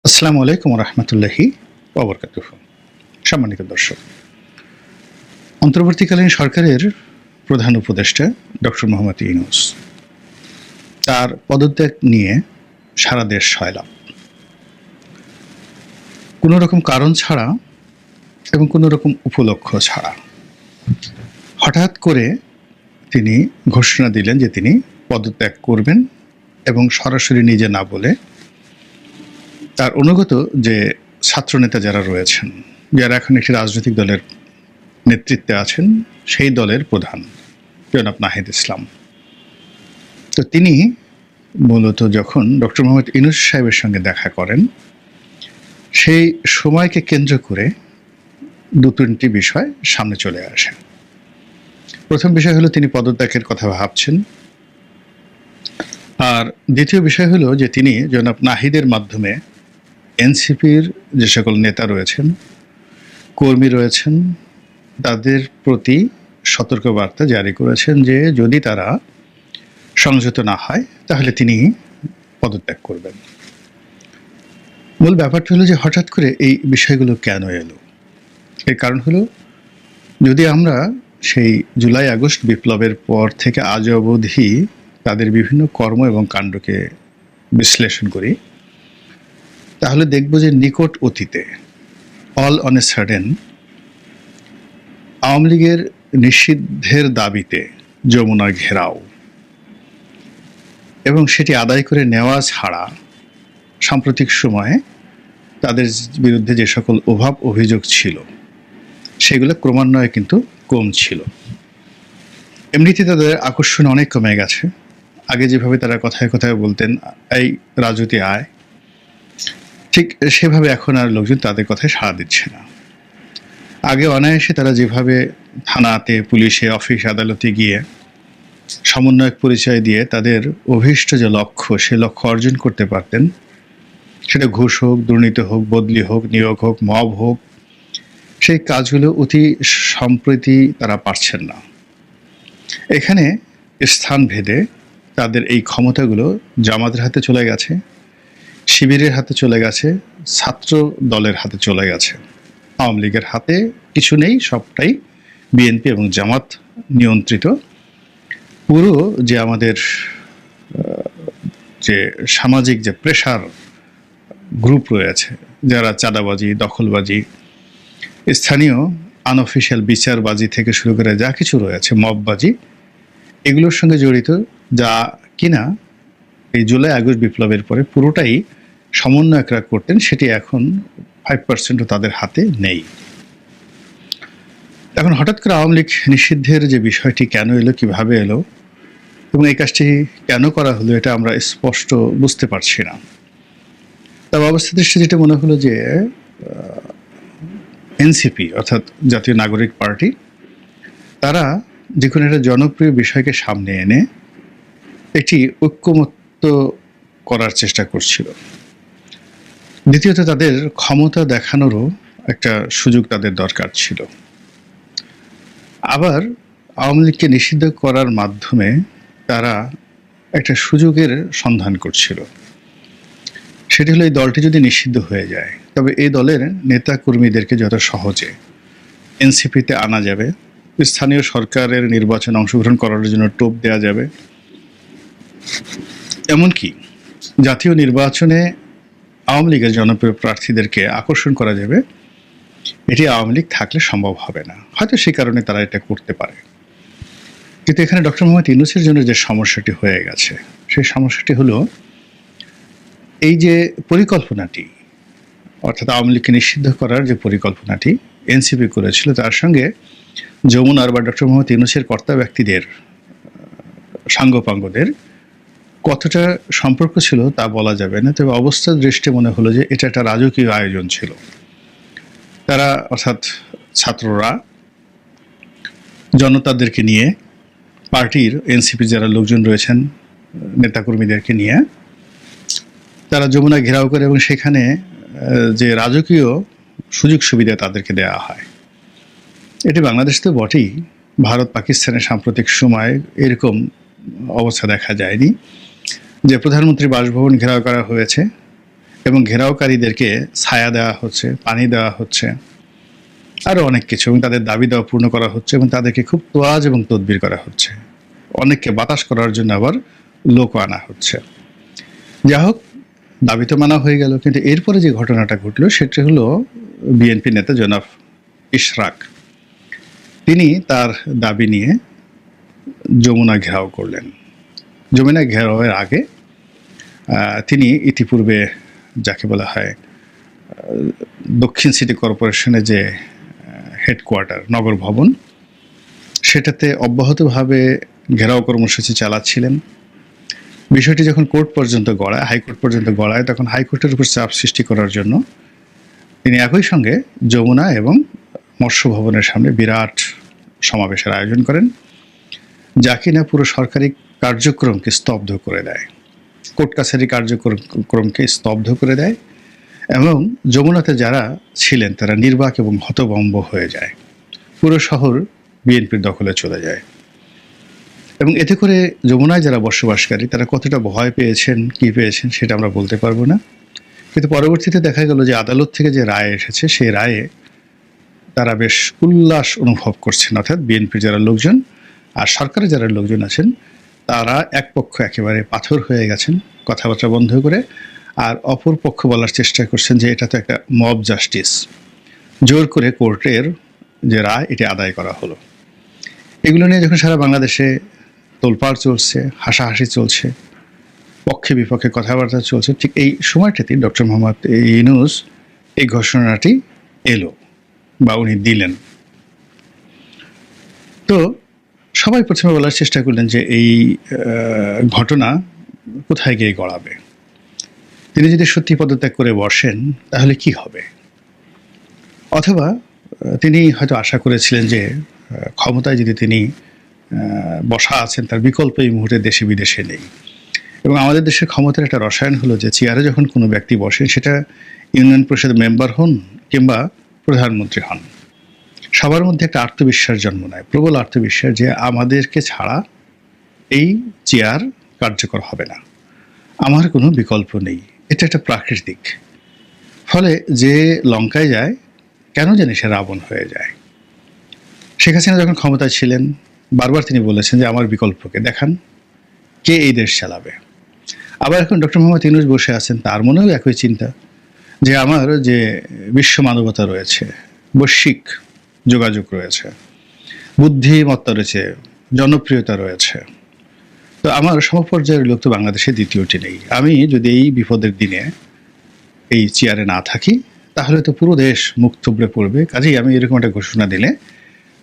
আসসালামু আলাইকুম রহমতুল্লাহি ওবরকাতুহু। সম্মানিত দর্শক, অন্তর্বর্তীকালীন সরকারের প্রধান উপদেষ্টা ডক্টর মোহাম্মদ ইউনূস তার পদত্যাগ নিয়ে সারা দেশ সয়লাব। কোনো রকম কারণ ছাড়া এবং কোনো রকম উপলক্ষ ছাড়া হঠাৎ করে তিনি ঘোষণা দিলেন যে তিনি পদত্যাগ করবেন এবং সরাসরি নিজে না বলে তার অনুগত যে ছাত্রনেতা যারা রয়েছেন, যারা এখন একটি রাজনৈতিক দলের নেতৃত্বে আছেন, সেই দলের প্রধান জনাব নাহিদ ইসলাম, তো তিনি মূলত যখন ডক্টর মোহাম্মদ ইউনূস সাহেবের সঙ্গে দেখা করেন, সেই সময়কে কেন্দ্র করে দু তিনটি বিষয় সামনে চলে আসে। প্রথম বিষয় হলো তিনি পদত্যাগের কথা ভাবছেন, আর দ্বিতীয় বিষয় হলো যে তিনি জনাব নাহিদের মাধ্যমে এনসিপির যে সকল নেতা রয়েছেন, কর্মী রয়েছেন, তাদের প্রতি সতর্কবার্তা জারি করেছেন যে যদি তারা সংযত না হয় তাহলে তিনি পদত্যাগ করবেন। মূল ব্যাপারটা হলো যে হঠাৎ করে এই বিষয়গুলো কেন এলো। এর কারণ হলো, যদি আমরা সেই জুলাই আগস্ট বিপ্লবের পর থেকে আজ অবধি তাদের বিভিন্ন কর্ম এবং কাণ্ডকে বিশ্লেষণ করি, তাহলে দেখব যে নিকট অতীতে all on a sudden Awami লীগের নিষিদ্ধের দাবিতে যমুনা ঘেরাও এবং সেটি আদায় করে নেওয়া ছাড়া সাম্প্রতিক সময়ে তাদের বিরুদ্ধে যে সকল অভাব অভিযোগ ছিল সেগুলো ক্রমান্বয়ে কিন্তু কম ছিল। এমনিতে তাদের আকর্ষণ অনেক কমে গেছে। আগে যেভাবে তারা কথায় কথায় বলতেন এই রাজুতি আয়, ঠিক সেভাবে এখন আর লোকজন তাদের কথায় সাড়া দিচ্ছে না। আগে অনায়াসে তারা যেভাবে থানাতে, পুলিশে, অফিস আদালতে গিয়ে সমন্বয়ক পরিচয় দিয়ে তাদের অভীষ্ট যে লক্ষ্য, সে লক্ষ্য অর্জন করতে পারতেন, সেটা ঘুষ হোক, দুর্নীতি হোক, বদলি হোক, নিয়োগ হোক, মব হোক, সেই কাজগুলো অতি সম্প্রতি তারা পারছেন না। এখানে স্থান ভেদে তাদের এই ক্ষমতাগুলো জামাতের হাতে চলে গেছে, শিবিরের হাতে চলে গেছে, ছাত্র দলের হাতে চলে গেছে। আওয়ামী লীগের হাতে কিছু নেই, সবটাই বিএনপি এবং জামাত নিয়ন্ত্রিত। পুরো যে আমাদের যে সামাজিক যে প্রেশার গ্রুপ রয়েছে, যারা চাঁদাবাজি, দখলবাজি, স্থানীয় আনঅফিসিয়াল বিচারবাজি থেকে শুরু করে যা কিছু রয়েছে, মববাজি, এগুলোর সঙ্গে জড়িত, যা কিনা এই জুলাই আগস্ট বিপ্লবের পরে পুরোটাই সমন্বয়করা করতেন, সেটি এখন 5% তাদের হাতে নেই। এখন হঠাৎ করে আওয়ামী লীগ নিষিদ্ধের যে বিষয়টি কেন এলো, কিভাবে এলো এবং এই কাজটি কেন করা হলো, এটা আমরা স্পষ্ট বুঝতে পারছি না। তবে অবস্থা দৃষ্টি যেটা মনে হলো যে এনসিপি অর্থাৎ জাতীয় নাগরিক পার্টি, তারা যে কোনো একটা জনপ্রিয় বিষয়কে সামনে এনে একটি ঐক্যমত্য করার চেষ্টা করছিল। দ্বিতীয়ত তাদের ক্ষমতা দেখানোরও একটা সুযোগ তাদের দরকার ছিল। আবার আওয়ামী লীগকে নিষিদ্ধ করার মাধ্যমে তারা একটা সুযোগের সন্ধান করছিল। সেটি হলো, এই দলটি যদি নিষিদ্ধ হয়ে যায় তবে এই দলের নেতা কর্মীদেরকে যত সহজে এনসিপিতে আনা যাবে, স্থানীয় সরকারের নির্বাচনে অংশগ্রহণ করার জন্য টোপ দেওয়া যাবে, এমনকি জাতীয় নির্বাচনে আওয়ামী লীগের জনপ্রিয় প্রার্থীদেরকে আকর্ষণ করা যাবে, এটি আওয়ামী লীগ থাকলে সম্ভব হবে না। হয়তো সেই কারণে তারা এটা করতে পারে। কিন্তু এখানে ডক্টর মোহাম্মদ ইউনূসের জন্য যে সমস্যাটি হয়ে গেছে, সেই সমস্যাটি হলো এই যে পরিকল্পনাটি, অর্থাৎ আওয়ামী লীগকে নিষিদ্ধ করার যে পরিকল্পনাটি এনসিপি করেছিল, তার সঙ্গে যমুনার বা ডক্টর মোহাম্মদ ইউনূসের কর্তা ব্যক্তিদের, সাঙ্গপাঙ্গদের কতটা সম্পর্ক ছিল তা বলা যাবে না। তবে অবস্থার দৃষ্টি মনে হলো যে এটা একটা রাজকীয় আয়োজন ছিল। তারা অর্থাৎ ছাত্ররা জনতাদেরকে নিয়ে, পার্টির এনসিপি যারা লোকজন রয়েছেন, নেতাকর্মীদেরকে নিয়ে তারা যমুনা ঘেরাও করে এবং সেখানে যে রাজকীয় সুযোগ সুবিধা তাদেরকে দেওয়া হয়, এটি বাংলাদেশ তো বটেই, ভারত পাকিস্তানের সাম্প্রতিক সময় এরকম অবস্থা দেখা যায়নি যে প্রধানমন্ত্রী বাসভবন ঘেরাও করা হয়েছে এবং ঘেরাওকারীদেরকে ছায়া দেওয়া হচ্ছে, পানি দেওয়া হচ্ছে, আরও অনেক কিছু, এবং তাদের দাবি দেওয়া পূর্ণ করা হচ্ছে, এবং তাদেরকে খুব তোয়াজ এবং তদবির করা হচ্ছে। অনেককে বাতাস করার জন্য আবার লোকও আনা হচ্ছে। যা হোক, দাবি তো মানা হয়ে গেল, কিন্তু এরপরে যে ঘটনাটা ঘটলো সেটা হলো বিএনপি নেতা জনাব ইশরাক, তিনি তার দাবি নিয়ে যমুনা ঘেরাও করলেন। যমুনা ঘেরাওয়ের আগে তিনি ইতিপূর্বে যাকে বলা হয় দক্ষিণ সিটি কর্পোরেশনের যে হেডকোয়ার্টার নগর ভবন, সেটাতে অব্যাহতভাবে ঘেরাও কর্মসূচি চালাচ্ছিলেন। বিষয়টি যখন কোর্ট পর্যন্ত গড়ায়, হাইকোর্ট পর্যন্ত গড়ায়, তখন হাইকোর্টের উপর চাপ সৃষ্টি করার জন্য তিনি একই সঙ্গে যমুনা এবং মৎস্য ভবনের সামনে বিরাট সমাবেশের আয়োজন করেন, যা কিনা পুরো সরকারি কার্যক্রমকে স্তব্ধ করে দেয়, কোর্ট কাছারি কার্যক্রমকে স্তব্ধ করে দেয়, এবং যমুনাতে যারা ছিলেন তারা নির্বাক এবং হতভম্ব হয়ে যায়। পুরো শহর বিএনপির দখলে চলে যায়, এবং এতে করে যমুনায় যারা বসবাসকারী তারা কতটা ভয় পেয়েছেন, কী পেয়েছেন সেটা আমরা বলতে পারবো না। কিন্তু পরবর্তীতে দেখা গেল যে আদালত থেকে যে রায় এসেছে সেই রায়ে তারা বেশ উল্লাস অনুভব করছেন, অর্থাৎ বিএনপির যারা লোকজন আর সরকারের যারা লোকজন আছেন তারা এক পক্ষ একেবারে পাথর হয়ে গেছেন কথাবার্তা বন্ধ করে, আর অপর পক্ষ বলার চেষ্টা করছেন যে এটা তো একটা মব জাস্টিস, জোর করে কোর্টের যে রায় এটি আদায় করা হলো। এগুলো নিয়ে যখন সারা বাংলাদেশে তোলপাড় চলছে, হাসাহাসি চলছে, পক্ষে বিপক্ষে কথাবার্তা চলছে, ঠিক এই সময়টাতেই ডক্টর মোহাম্মদ ইউনূস এই ঘোষণাটি এলো বা উনি দিলেন। তো সবাই প্রথমে বলার চেষ্টা করলেন যে এই ঘটনা কোথায় গিয়ে গড়াবে, তিনি যদি সত্যি পদত্যাগ করে বসেন তাহলে কি হবে, অথবা তিনি হয়তো আশা করেছিলেন যে ক্ষমতায় যদি তিনি বসা আছেন তার বিকল্প এই মুহূর্তে দেশে বিদেশে নেই। এবং আমাদের দেশের ক্ষমতার একটা রসায়ন হলো যে চেয়ারে যখন কোনো ব্যক্তি বসেন, সেটা ইউনিয়ন পরিষদের মেম্বার হন কিংবা প্রধানমন্ত্রী হন, সবার মধ্যে একটা আত্মবিশ্বাস জন্ম নেয়, প্রবল আত্মবিশ্বাস যে আমাদেরকে ছাড়া এই চেয়ার কার্যকর হবে না, আমার কোনো বিকল্প নেই। এটা একটা প্রাকৃতিক। ফলে যে লঙ্কায় যায় কেন জানি সে রাবণ হয়ে যায়। শেখ হাসিনা যখন ক্ষমতায় ছিলেন বারবার তিনি বলেছেন যে আমার বিকল্পকে দেখান, কে এই দেশ চালাবে। আবার এখন ডক্টর মোহাম্মদ ইউনূস বসে আছেন, তার মনেও একই চিন্তা যে আমার যে বিশ্ব মানবতা রয়েছে, বৈশ্বিক যোগাযোগ রয়েছে, বুদ্ধিমত্তা রয়েছে, জনপ্রিয়তা রয়েছে, তো আমার সমপর্যায়ের লোক তো বাংলাদেশে দ্বিতীয়টি নেই। আমি যদি এই বিপদের দিনে এই চেয়ারে না থাকি তাহলে তো পুরো দেশ মুখ থুবড়ে পড়বে, কাজেই আমি এরকম একটা ঘোষণা দিলে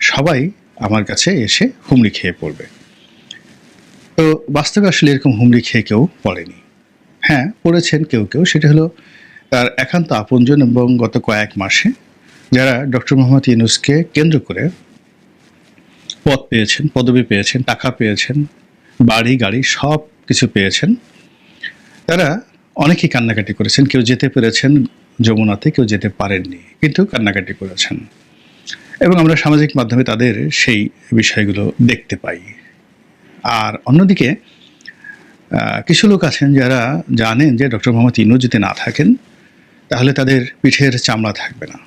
সবাই আমার কাছে এসে হুমড়ি খেয়ে পড়বে। তো বাস্তবে আসলে এরকম হুমড়ি খেয়ে কেউ পড়েনি। হ্যাঁ, পড়েছেন কেউ কেউ, সেটা হলো তার একান্ত আপনজন এবং গত কয়েক মাসে যারা ডক্টর মোহাম্মদ ইউনূসকে কেন্দ্র করে পদ পেয়েছেন, পদবি পেয়েছেন, টাকা পেয়েছেন, বাড়ি গাড়ি সব কিছু পেয়েছেন, তারা অনেকেই কান্নাকাটি করেছেন। কেউ যেতে পেরেছেন যমুনাতে, কেউ যেতে পারেননি, কিন্তু কান্নাকাটি করেছেন, এবং আমরা সামাজিক মাধ্যমে তাদের সেই বিষয়গুলো দেখতে পাই। আর অন্যদিকে কিছু লোক আছেন যারা জানেন যে ডক্টর মোহাম্মদ ইউনূস যদি না থাকেন তাহলে তাদের পিঠের চামড়া থাকবে না।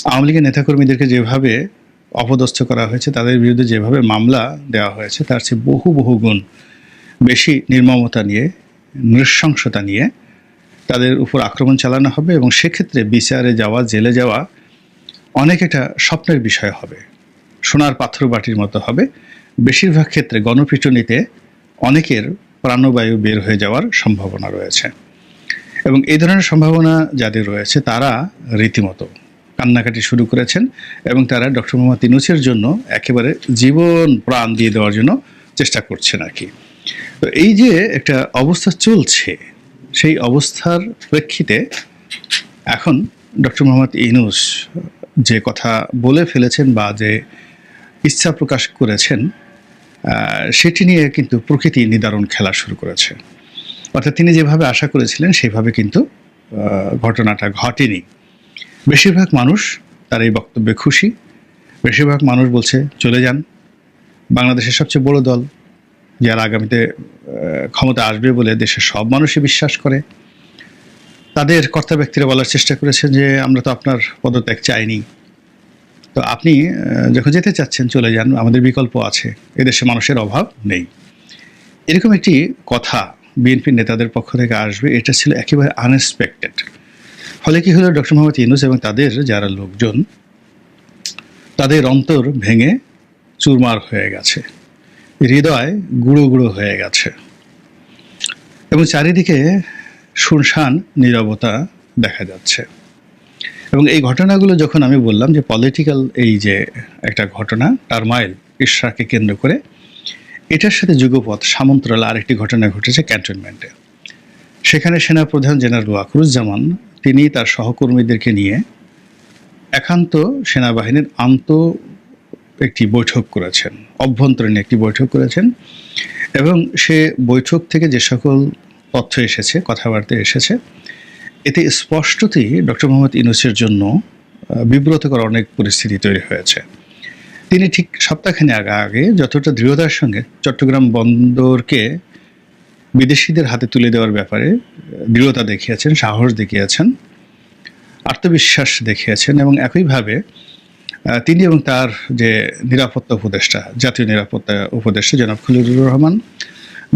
আওয়ামী লীগের নেতাকর্মীদেরকে যেভাবে অপদস্থ করা হয়েছে, তাদের বিরুদ্ধে যেভাবে মামলা দেওয়া হয়েছে, তার চেয়ে বহু বহু গুণ বেশি নির্মমতা নিয়ে, নৃশংসতা নিয়ে তাদের উপর আক্রমণ চালানো হবে, এবং সেক্ষেত্রে বিচারে যাওয়া, জেলে যাওয়া অনেক একটা স্বপ্নের বিষয় হবে, সোনার পাথর বাটির মতো হবে। বেশিরভাগ ক্ষেত্রে গণপিটুনিতে অনেকের প্রাণবায়ু বের হয়ে যাওয়ার সম্ভাবনা রয়েছে, এবং এই ধরনের সম্ভাবনা যাদের রয়েছে তারা রীতিমতো কান্নাকাটি শুরু করেছেন, এবং তারা ডক্টর মোহাম্মদ ইউনূসের জন্য একেবারে জীবন প্রাণ দিয়ে দেওয়ার জন্য চেষ্টা করছেন আর কি। তো এই যে একটা অবস্থা চলছে, সেই অবস্থার প্রেক্ষিতে এখন ডক্টর মোহাম্মদ ইউনূস যে কথা বলে ফেলেছেন বা যে ইচ্ছা প্রকাশ করেছেন, সেটি নিয়ে কিন্তু প্রকৃতি নিদারুণ খেলা শুরু করেছে। অর্থাৎ তিনি যেভাবে আশা করেছিলেন সেভাবে কিন্তু ঘটনাটা ঘটেনি। বেশিরভাগ মানুষ তার এই বক্তব্যে খুশি, বেশিরভাগ মানুষ বলছে চলে যান। বাংলাদেশের সবচেয়ে বড় দল যারা আগামীতে ক্ষমতা আসবে বলে দেশের সব মানুষই বিশ্বাস করে, তাদের কর্তা ব্যক্তিরা বলার চেষ্টা করেছেন যে আমরা তো আপনার পদত্যাগ চাইনি, তো আপনি যখন যেতে চাচ্ছেন চলে যান, আমাদের বিকল্প আছে, এদেশে মানুষের অভাব নেই। এরকম একটি কথা বিএনপির নেতাদের পক্ষ থেকে আসবে, এটা ছিল একেবারে আনএক্সপেক্টেড। ফলে কি হলো, ডক্টর মোহাম্মদ ইউনূস এবং তাদের যারা লোকজন, তাদের অন্তর ভেঙে চুরমার হয়ে গেছে, হৃদয় গুঁড়ো গুঁড়ো হয়ে গেছে এবং চারিদিকে শুনশান নীরবতা দেখা যাচ্ছে। এবং এই ঘটনাগুলো যখন আমি বললাম যে পলিটিক্যাল এই যে একটা ঘটনা টারমাইল ইশরাকে কেন্দ্র করে, এটার সাথে যুগপৎ সামন্তরাল আরেকটি ঘটনা ঘটেছে ক্যান্টনমেন্টে। সেখানে সেনাপ্রধান জেনারেল ওয়াকরুজ্জামান তিনি তার সহকর্মীদেরকে নিয়ে একান্ত সেনাবাহিনীর একটি বৈঠক করেছেন, অভ্যন্তরীণ একটি বৈঠক করেছেন। এবং সে বৈঠক থেকে যে সকল তথ্য এসেছে, কথাবার্তা এসেছে, এতে স্পষ্টতই ডক্টর মোহাম্মদ ইউনূসের জন্য বিব্রতকর অনেক পরিস্থিতি তৈরি হয়েছে। তিনি ঠিক সপ্তাহখানেক আগে যতটা দৃঢ়তার সঙ্গে চট্টগ্রাম বন্দরকে বিদেশিদের হাতে তুলে দেওয়ার ব্যাপারে দৃঢ়তা দেখিয়েছেন, সাহস দেখিয়েছেন, আত্মবিশ্বাস দেখিয়েছেন, এবং একইভাবে তিনি এবং তার যে নিরাপত্তা উপদেষ্টা, জাতীয় নিরাপত্তা উপদেষ্টা জনাব খলিলুর রহমান,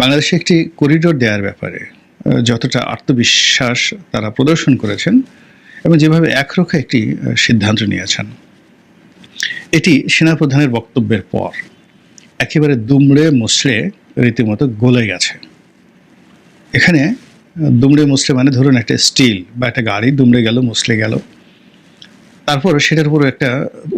বাংলাদেশে একটি করিডোর দেওয়ার ব্যাপারে যতটা আত্মবিশ্বাস তারা প্রদর্শন করেছেন এবং যেভাবে একরোখা একটি সিদ্ধান্ত নিয়েছেন, এটি সেনাপ্রধানের বক্তব্যের পর একেবারে দুমড়ে মুচড়ে রীতিমতো গলে গেছে। এখানে দুমড়ে মুচড়ে মানে ধরুন একটা স্টিল বা একটা গাড়ি দুমড়ে গেল, মুচড়ে গেল, তারপর সেটার উপর একটা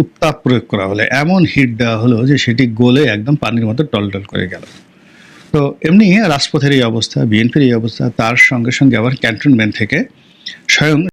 উত্তাপ প্রয়োগ করা হলো, এমন হিট দেওয়া হলো যে সেটি গলে একদম পানির মতো টলটল করে গেল। তো এমনি রাজপথের এই অবস্থা, বিএনপির এই অবস্থা, তার সঙ্গে সঙ্গে আবার ক্যান্টনমেন্ট থেকে স্বয়ং